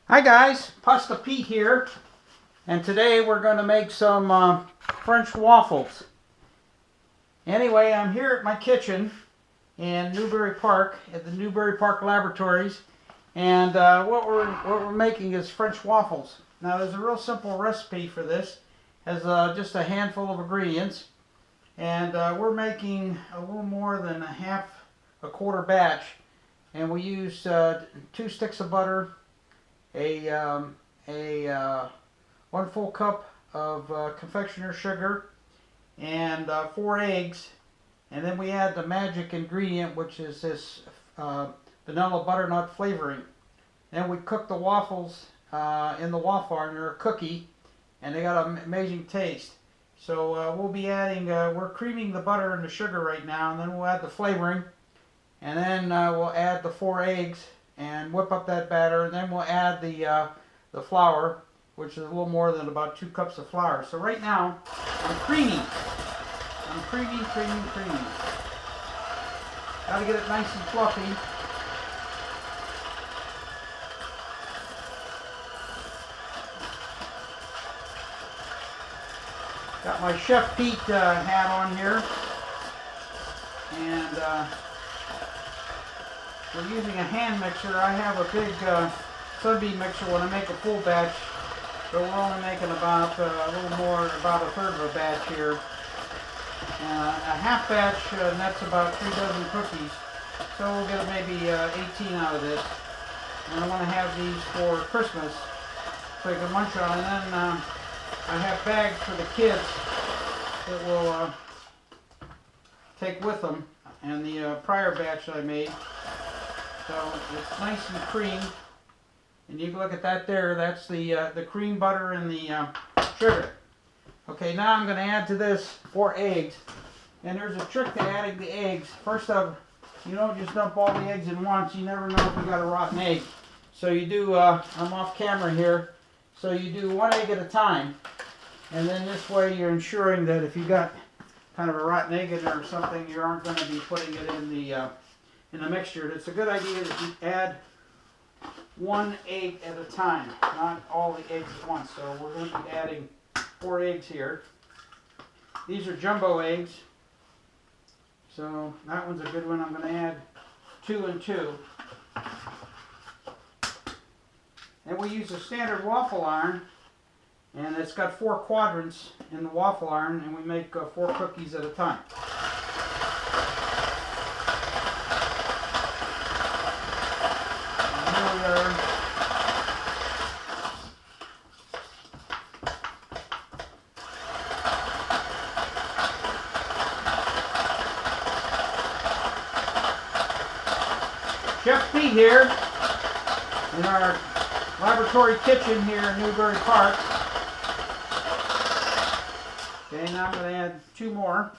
Hi guys, PastaPete here, and today we're going to make some French waffles. Anyway, I'm here at my kitchen in Newbury Park at the Newbury Park Laboratories, and what we're making is French waffles. Now there's a real simple recipe for this. It has just a handful of ingredients, and we're making a little more than a quarter batch, and we use 2 sticks of butter, a 1 full cup of confectioner sugar, and 4 eggs, and then we add the magic ingredient, which is this vanilla butternut flavoring. Then we cook the waffles in the waffle iron. They're a cookie, and they got an amazing taste. So we'll be adding, we're creaming the butter and the sugar right now, and then we'll add the flavoring, and then we'll add the 4 eggs and whip up that batter, and then we'll add the flour, which is a little more than about 2 cups of flour. So right now, I'm creaming. I'm creaming. Got to get it nice and fluffy. Got my Chef Pete hat on here, and we're using a hand mixer. I have a big Sunbeam mixer when I make a full batch, but we're only making about a little more, about a third of a batch here. A half batch nets about 3 dozen cookies, so we'll get maybe 18 out of this. And I want to have these for Christmas so you can munch on. And then I have bags for the kids that will take with them, and the prior batch that I made. So it's nice and creamed, and you can look at that there. That's the cream butter and the sugar. Okay, now I'm going to add to this 4 eggs, and there's a trick to adding the eggs. First off, you don't just dump all the eggs in once. You never know if you got a rotten egg. So you do. I'm off camera here, so you do 1 egg at a time, and then this way you're ensuring that if you got kind of a rotten egg in there or something, you aren't going to be putting it in the mixture. It's a good idea that you add 1 egg at a time, not all the eggs at once. So we're going to be adding 4 eggs here. These are jumbo eggs, so that one's a good one. I'm going to add 2 and 2. And we use a standard waffle iron, and it's got 4 quadrants in the waffle iron, and we make 4 cookies at a time. Chef Pete here in our laboratory kitchen here in Newbury Park. Okay, now I'm going to add 2 more.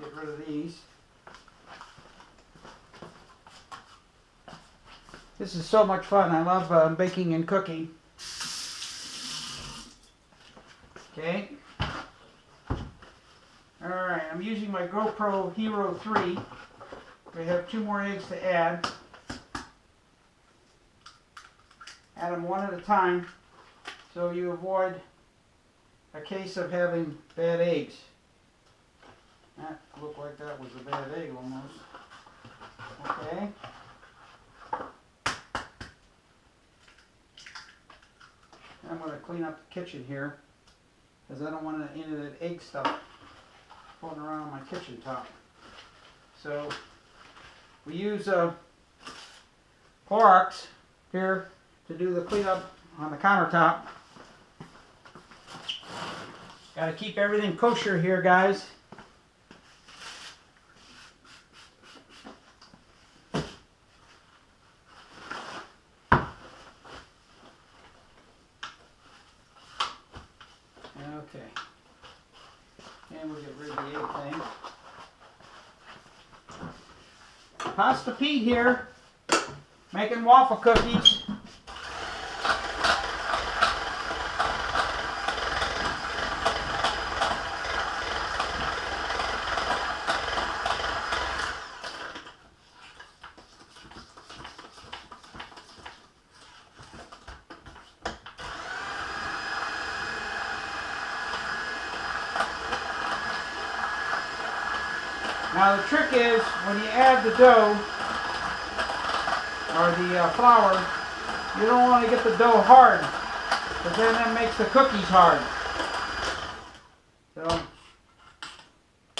Get rid of these. This is so much fun. I love baking and cooking. Okay. Alright, I'm using my GoPro Hero 3. We have 2 more eggs to add. Add them 1 at a time so you avoid a case of having bad eggs. That looked like that was a bad egg almost. Okay. I'm going to clean up the kitchen here because I don't want any of that egg stuff floating around on my kitchen top. So we use Clorox here to do the cleanup on the countertop. Got to keep everything kosher here, guys. Okay. And we'll get rid of the egg thing. PastaPete here, making waffle cookies. Now the trick is when you add the dough or the flour, you don't want to get the dough hard, because then that makes the cookies hard. So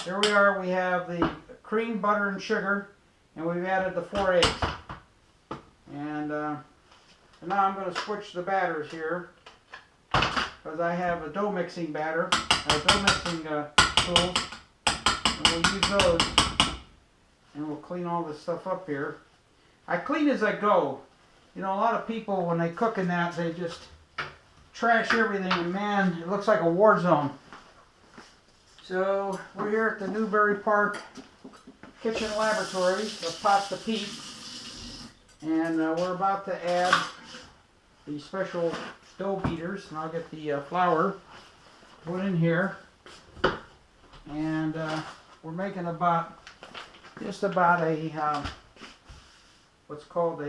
here we are. We have the cream, butter, and sugar, and we've added the 4 eggs. And now I'm going to switch the batters here, because I have a dough mixing batter, dough mixing tools, and we'll use those, and we'll clean all this stuff up here. I clean as I go. You know, a lot of people, when they cook in that, they just trash everything, and man, it looks like a war zone. So we're here at the Newbury Park Kitchen Laboratory of PastaPete, and we're about to add the special dough beaters, and I'll get the flour put in here, and we're making just about a what's called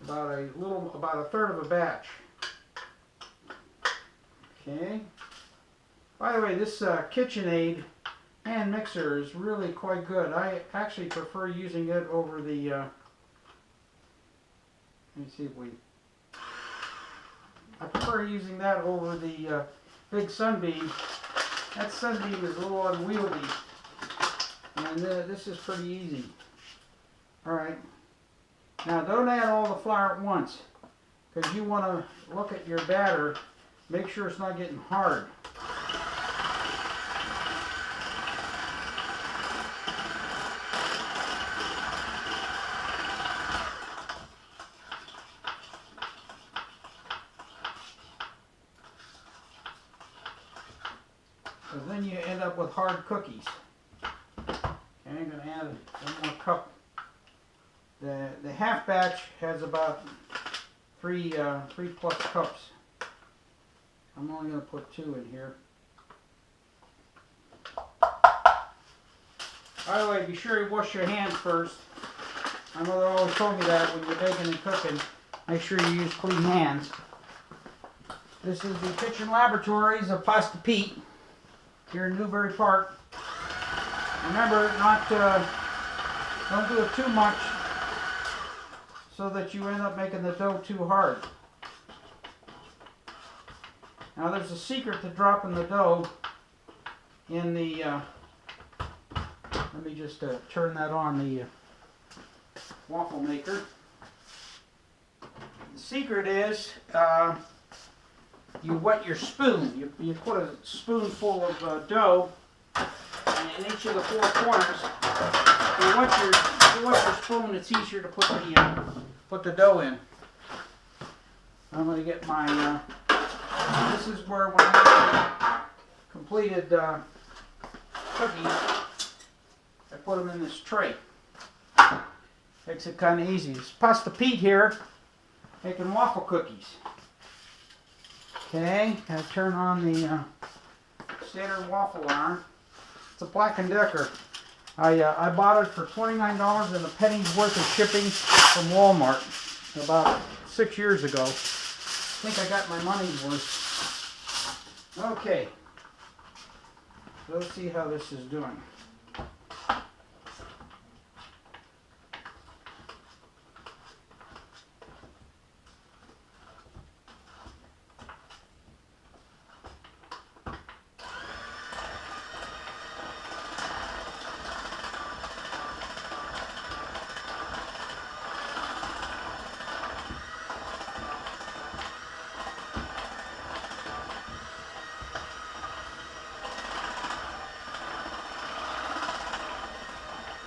about a third of a batch. Okay. By the way, this KitchenAid hand mixer is really quite good. I actually prefer using it over the. Let me see if we. I prefer using that over the big Sunbeam. That Sunbeam is a little unwieldy, and this is pretty easy. All right. Now don't add all the flour at once, because you want to look at your batter, make sure it's not getting hard. Because then you end up with hard cookies. Okay, I'm going to add 1 more cup. The half batch has about 3 plus cups. I'm only going to put 2 in here. By the way, be sure you wash your hands first. My mother always told me that when you're baking and cooking, make sure you use clean hands. This is the Kitchen Laboratories of PastaPete here in Newbury Park. Remember, don't do it too much, so that you end up making the dough too hard. Now there's a secret to dropping the dough in the, let me just turn that on, the waffle maker. The secret is you wet your spoon. You put a spoonful of dough in each of the 4 corners. You wet your spoon, it's easier to put the dough in. I'm going to get my, this is where when I make completed cookies, I put them in this tray. Makes it kind of easy. It's PastaPete here, making waffle cookies. Okay, I turn on the standard waffle iron. It's a Black & Decker. I bought it for $29 and a penny's worth of shipping from Walmart about 6 years ago. I think I got my money's worth. Okay, so let's see how this is doing.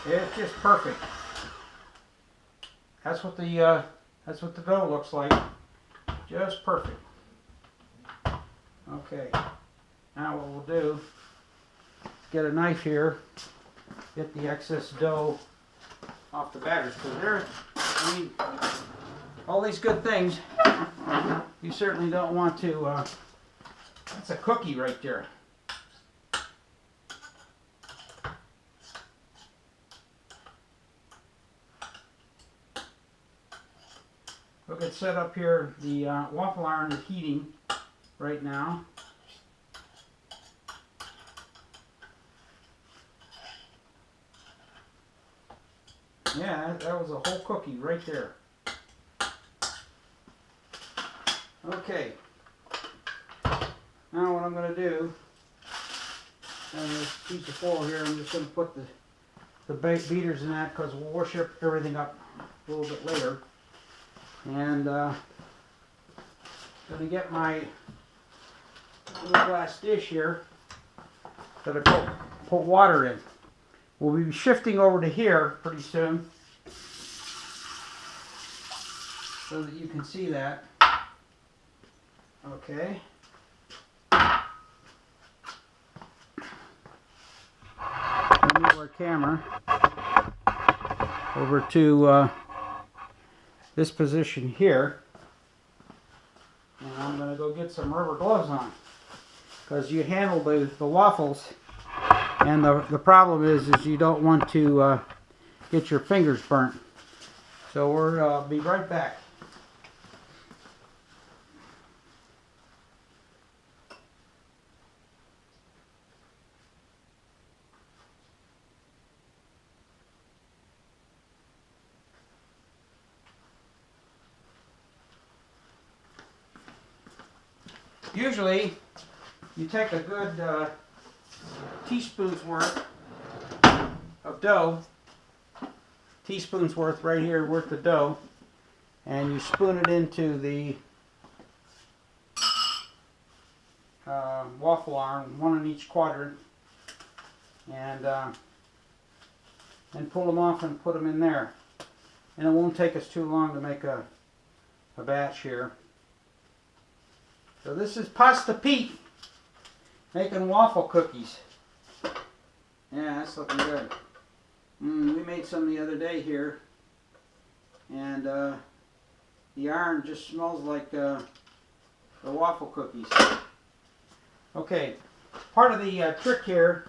It's just perfect. That's what the dough looks like. Just perfect. Okay. Now what we'll do is get a knife here, get the excess dough off the batters, because I mean, all these good things, you certainly don't want to. That's a cookie right there. We'll get set up here. The waffle iron is heating right now. Yeah, that was a whole cookie right there. Okay. Now what I'm going to do, on this piece of foil here, I'm just going to put the beaters in that because we'll worship everything up a little bit later. And going to get my little glass dish here that I put water in. We'll be shifting over to here pretty soon so that you can see that. Okay. We'll move our camera over to this position here. And I'm going to go get some rubber gloves on because you handle the waffles, and the problem is you don't want to get your fingers burnt. So we'll be right back. Usually, you take a good teaspoon's worth of dough, teaspoon's worth right here worth of dough, and you spoon it into the waffle iron, one in each quadrant, and pull them off and put them in there. And it won't take us too long to make a batch here. So this is PastaPete making waffle cookies. Yeah, that's looking good. We made some the other day here, and the iron just smells like the waffle cookies. Okay, part of the trick here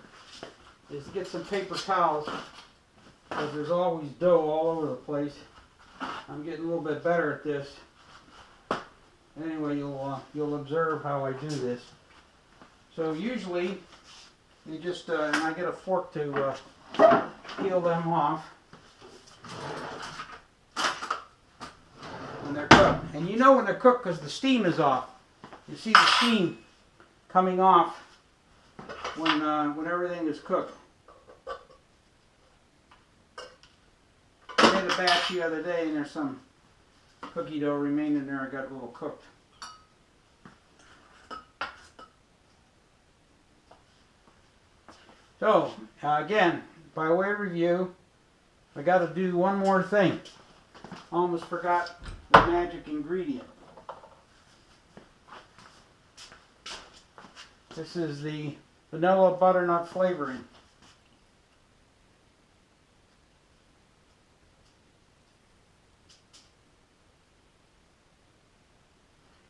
is to get some paper towels because there's always dough all over the place. I'm getting a little bit better at this. Anyway, you'll observe how I do this. So usually, you just and I get a fork to peel them off when they're cooked. And you know when they're cooked because the steam is off. You see the steam coming off when everything is cooked. I made a batch the other day, and there's some cookie dough remaining there. I got a little cooked. So again, by way of review, I got to do one more thing. Almost forgot the magic ingredient. This is the vanilla butternut flavoring.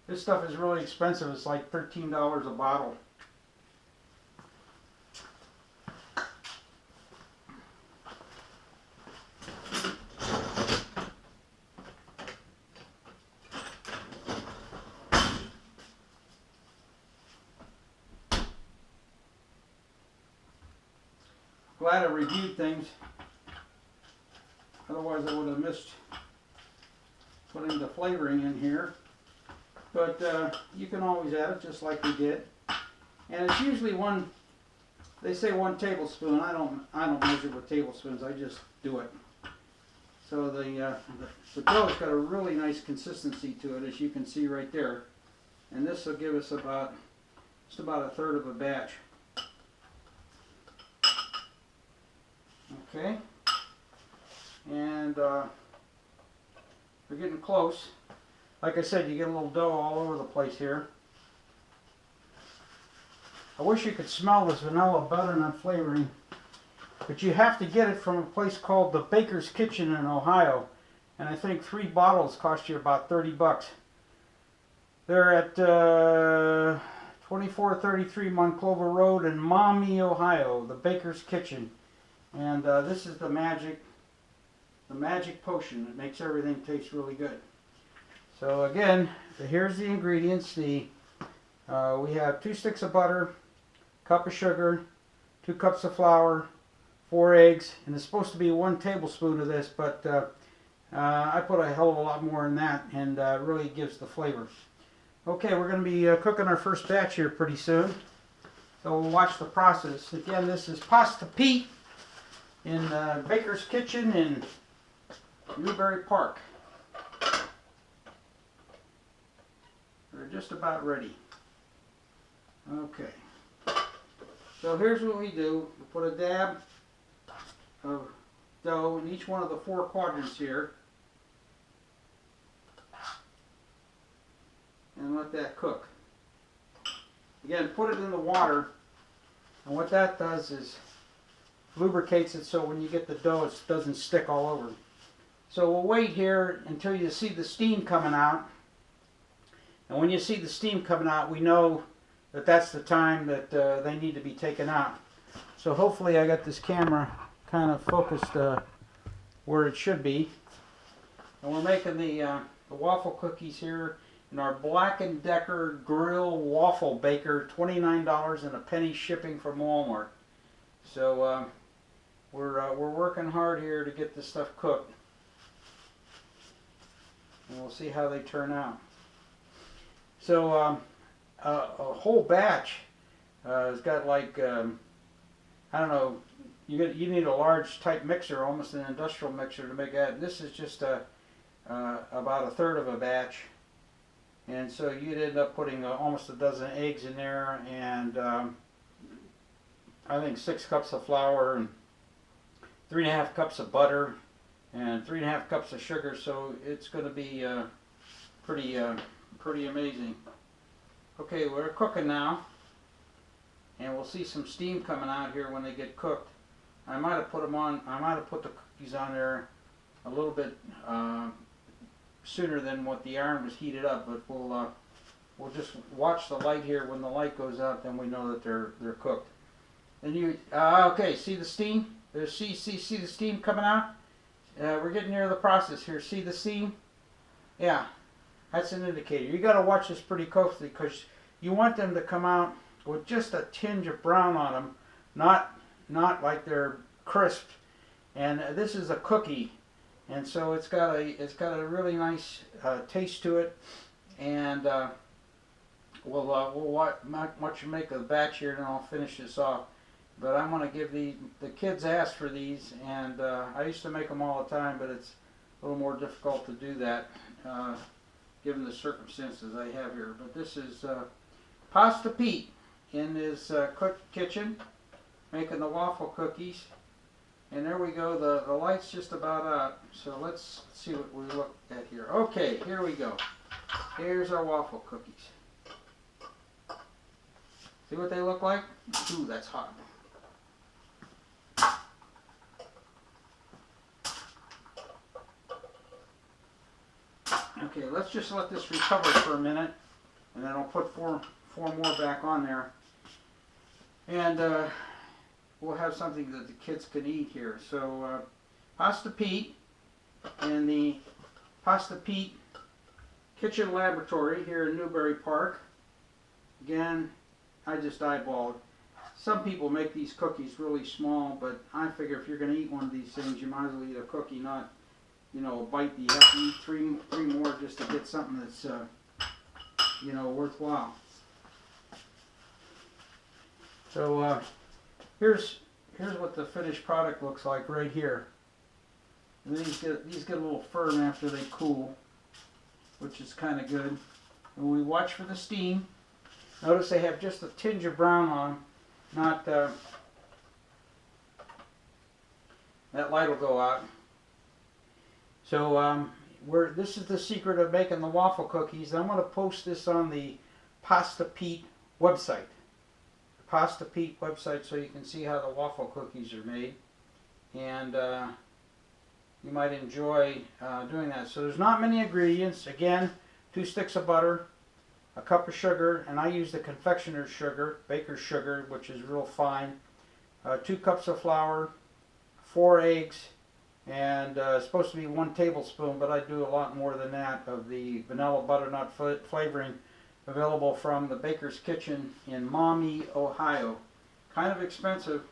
This stuff is really expensive. It's like $13 a bottle. Glad I reviewed things. Otherwise I would have missed putting the flavoring in here. But you can always add it just like we did. And it's usually they say 1 tablespoon. I don't measure with tablespoons. I just do it. So the dough's got a really nice consistency to it, as you can see right there. And this will give us just about a third of a batch. Okay. And we're getting close. Like I said, you get a little dough all over the place here. I wish you could smell this vanilla butternut flavoring, but you have to get it from a place called the Baker's Kitchen in Ohio, and I think 3 bottles cost you about 30 bucks. They're at 2433 Monclova Road in Maumee, Ohio, the Baker's Kitchen. And this is the magic potion that makes everything taste really good. So again, here's the ingredients. We have 2 sticks of butter, cup of sugar, 2 cups of flour, 4 eggs, and it's supposed to be 1 tablespoon of this, but I put a hell of a lot more in that, and really gives the flavor. Okay, we're going to be cooking our first batch here pretty soon, so we'll watch the process. Again, this is PastaPete in Baker's Kitchen in Newbury Park. We're just about ready. Okay, so here's what we do. We put a dab of dough in each one of the 4 quadrants here, and let that cook. Again, put it in the water, and what that does is lubricates it so when you get the dough it doesn't stick all over. So we'll wait here until you see the steam coming out, and when you see the steam coming out, we know that that's the time that they need to be taken out. So hopefully I got this camera kind of focused where it should be. And we're making the waffle cookies here in our Black & Decker Grill Waffle Baker, $29 and a penny shipping from Walmart. So we're working hard here to get this stuff cooked, and we'll see how they turn out. So a whole batch has got like I don't know. You need a large type mixer, almost an industrial mixer, to make that. This is just about a third of a batch, and so you'd end up putting almost a dozen eggs in there, and I think 6 cups of flour and 3.5 cups of butter and 3.5 cups of sugar. So it's going to be pretty amazing. Okay, we're cooking now, and we'll see some steam coming out here when they get cooked. I might have put them on. I might have put the cookies on there a little bit sooner than what the iron was heated up. But we'll just watch the light here. When the light goes out, then we know that they're cooked. And you okay? See the steam? There's see the steam coming out. We're getting near the process here. See the steam? Yeah, that's an indicator. You got to watch this pretty closely because you want them to come out with just a tinge of brown on them, not like they're crisp. And this is a cookie, and so it's got a really nice taste to it. And we'll watch you make a batch here, and I'll finish this off. But I'm going to give the kids asked for these, and I used to make them all the time, but it's a little more difficult to do that given the circumstances I have here. But this is PastaPete in his kitchen, making the waffle cookies. And there we go, the light's just about out, so let's see what we look at here. Okay, here we go. Here's our waffle cookies. See what they look like? Ooh, that's hot. Okay, let's just let this recover for a minute, and then I'll put four more back on there. And we'll have something that the kids can eat here. So PastaPete in the PastaPete Kitchen Laboratory here in Newbury Park. Again, I just eyeballed. Some people make these cookies really small, but I figure if you're going to eat one of these things, you might as well eat a cookie, not, you know, a bite that you have to eat three more just to get something that's, you know, worthwhile. So here's what the finished product looks like right here. And these get a little firm after they cool, which is kind of good. And we watch for the steam. Notice they have just a tinge of brown on them. Not that light will go out. So this is the secret of making the waffle cookies. I'm going to post this on the PastaPete website. The PastaPete website, so you can see how the waffle cookies are made. And you might enjoy doing that. So there's not many ingredients. Again, 2 sticks of butter, a cup of sugar, and I use the confectioner's sugar, baker's sugar, which is real fine, 2 cups of flour, 4 eggs, and it's supposed to be 1 tablespoon, but I do a lot more than that of the vanilla butternut flavoring available from the Baker's Kitchen in Maumee, Ohio. Kind of expensive,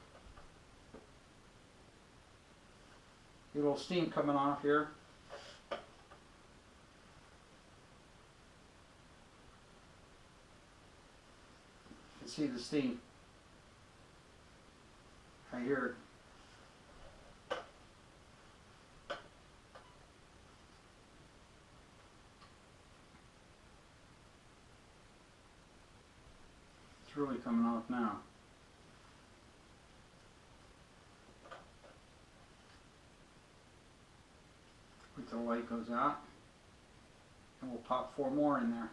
Get a little steam coming off here. You can see the steam. I hear it. It's really coming off now. Wait till the light goes out. And we'll pop 4 more in there.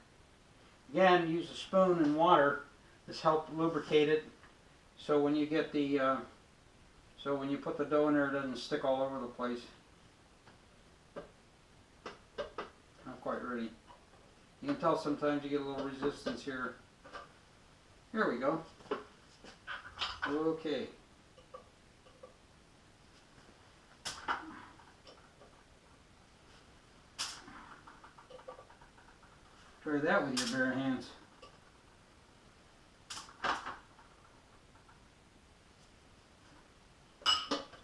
Again, use a spoon and water. This helps lubricate it. So when you get the, so when you put the dough in there, it doesn't stick all over the place. Not quite ready. You can tell sometimes you get a little resistance here. Here we go. Okay. Try that with your bare hands.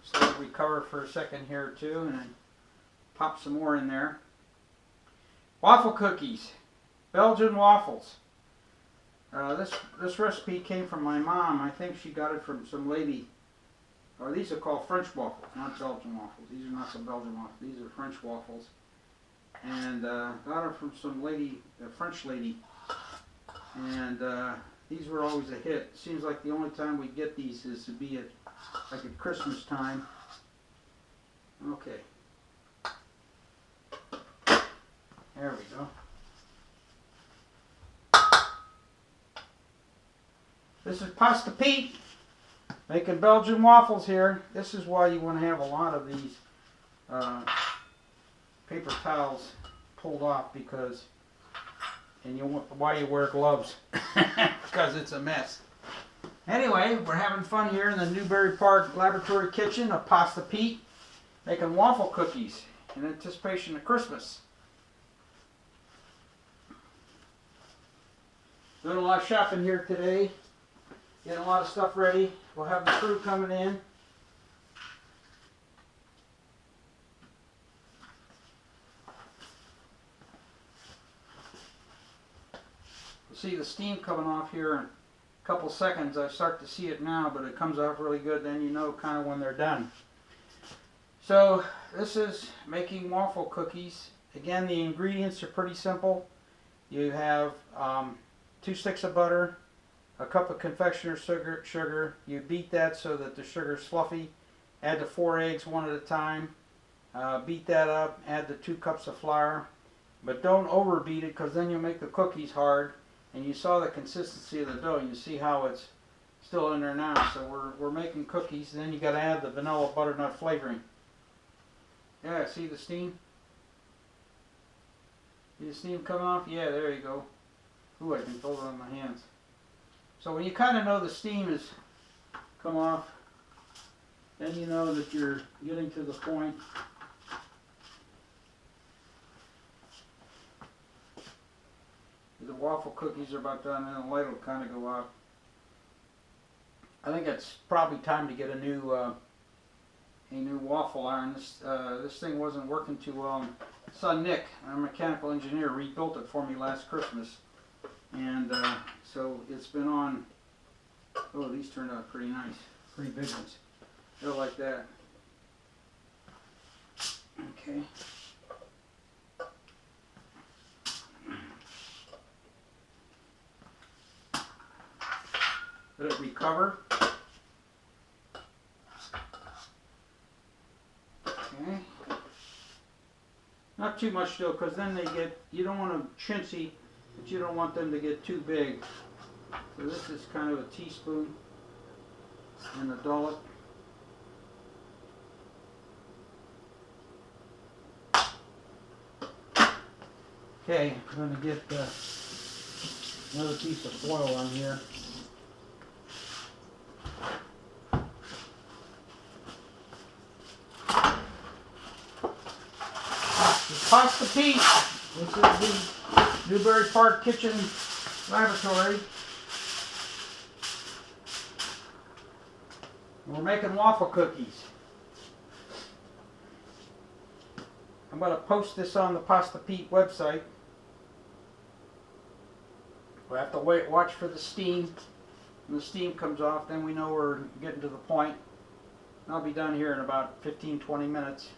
Just let it recover for a second here or two, and then pop some more in there. Waffle cookies, Belgian waffles. This recipe came from my mom. I think she got it from some lady. Or these are called French waffles, not Belgian waffles. These are not some Belgian waffles. These are French waffles. And got it from some lady, a French lady. And these were always a hit. Seems like the only time we get these is to be at like at Christmas time. Okay. There we go. This is PastaPete, making Belgian waffles here. This is why you want to have a lot of these paper towels pulled off, because, and why you wear gloves, because it's a mess. Anyway, we're having fun here in the Newbury Park Laboratory Kitchen of PastaPete, making waffle cookies in anticipation of Christmas. Doing a lot of shopping here today. Getting a lot of stuff ready. We'll have the crew coming in. You'll see the steam coming off here in a couple seconds. I start to see it now, but it comes off really good. Then you know kind of when they're done. So this is making waffle cookies. Again, the ingredients are pretty simple. You have 2 sticks of butter, a cup of confectioner's sugar. You beat that so that the sugar is fluffy. Add the 4 eggs one at a time. Beat that up. Add the 2 cups of flour. But don't overbeat it, because then you'll make the cookies hard. And you saw the consistency of the dough. You see how it's still in there now. So we're making cookies. And then you got to add the vanilla butternut flavoring. Yeah, see the steam? See the steam coming off? Yeah, there you go. Ooh, I can feel it on my hands. So when you kind of know the steam has come off, then you know that you're getting to the point. The waffle cookies are about done, and the light will kind of go out. I think it's probably time to get a new waffle iron. This thing wasn't working too well. Son Nick, our mechanical engineer, rebuilt it for me last Christmas. And so it's been on. Oh, these turned out pretty nice. Pretty big ones. They're like that. Okay. Let it recover. Okay. Not too much though, because then they get, you don't want them chintzy, but you don't want them to get too big. So this is kind of a teaspoon and a dollop. Okay, I'm going to get another piece of foil on here. PastaPete. This is the Newbury Park Kitchen Laboratory. We're making waffle cookies. I'm going to post this on the PastaPete website. We'll have to watch for the steam. When the steam comes off, then we know we're getting to the point. I'll be done here in about 15-20 minutes.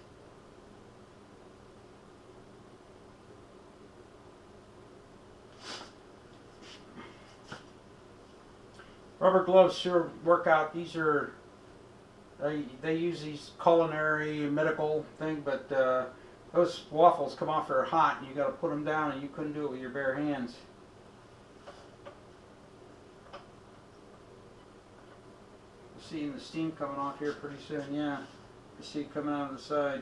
Rubber gloves sure work out. These are, they use these culinary medical thing, but those waffles come off there hot and you got to put them down, and you couldn't do it with your bare hands. Seeing the steam coming off here pretty soon, yeah. You see it coming out of the side.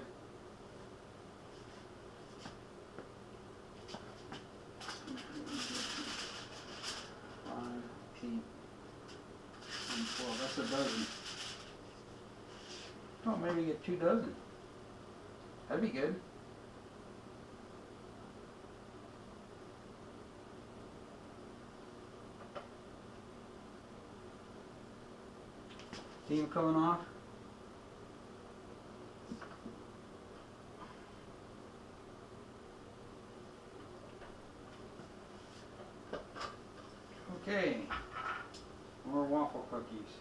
Five, 8, 12. That's a dozen. Oh, maybe get 2 dozen. That'd be good. Steam coming off. Okay, more waffle cookies.